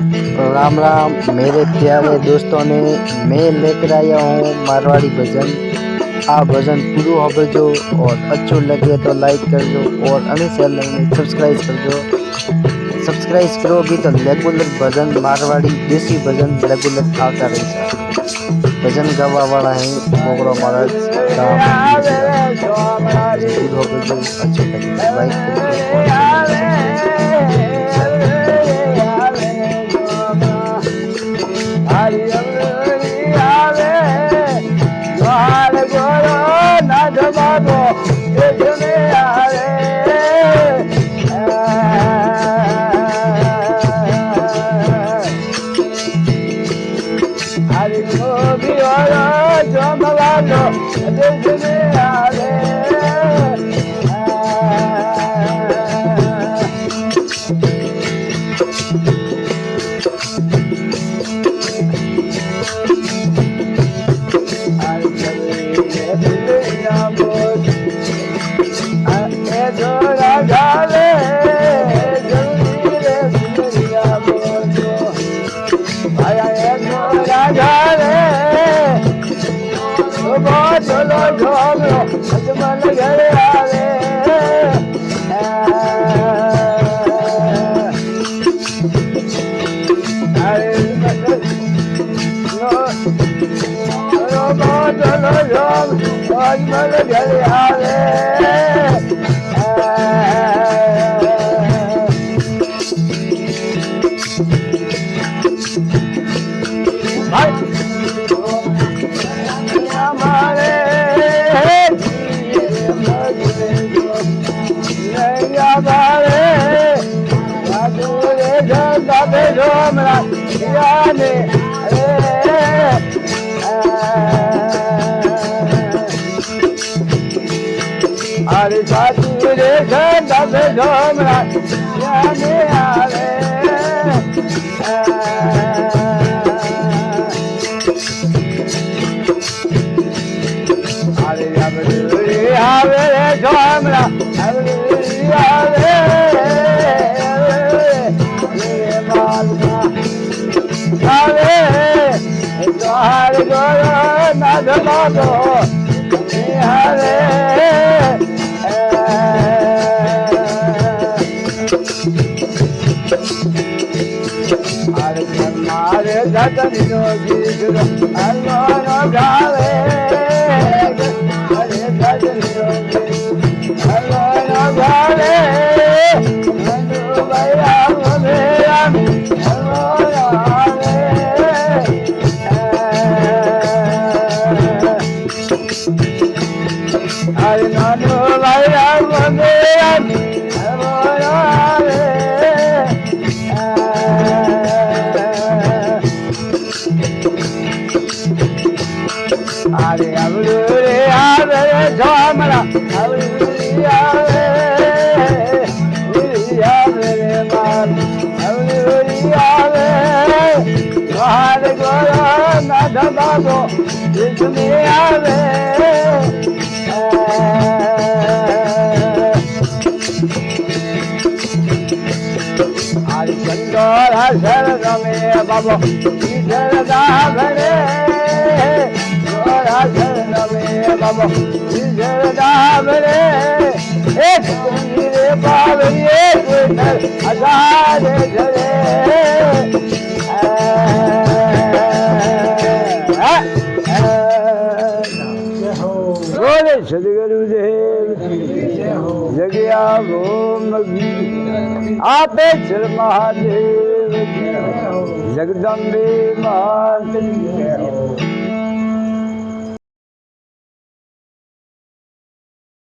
राम राम मेरे प्यारे दोस्तों ने मैं लेकर आया हूँ मारवाड़ी भजन। आ भजन पूरा हो जो और अच्छो लगे तो लाइक कर दो और अने चैनल में सब्सक्राइब कर दो। सब्सक्राइब करोगी तो रेगुलर भजन मारवाड़ी देसी भजन रेगुलर आता रहेगा। भजन गावा वाला है मोगरा महाराज गाँव पूरा हो जो अच्छो लगे तो लाइक कर दो और चैनल में अरे साधु रे दब झोमरा याने आवे अरे अब रे आवे रे झोमरा अरे आवे रे मालका आवे द्वार गोरो ना धमादो हरे हरे जगन योगी हनुमान गावे हरे जगन योगी हनुमान गावे हनु भैया मेरा हनुमान हरे नानु भैया मेरा अरे अबरू रे आवे झोमरा अबरू आवे रे माल अबरू आवे बाहर गोरा ना धमादो इसमें आवे अरे चंदर हसर रमे बाबा इधर दाभरे बाबा इधर दाभरे एक रे बाबरी एक आजाद झरे बोले सदगुरु देव जगया गोम आपे महादेव जगदम्बे मात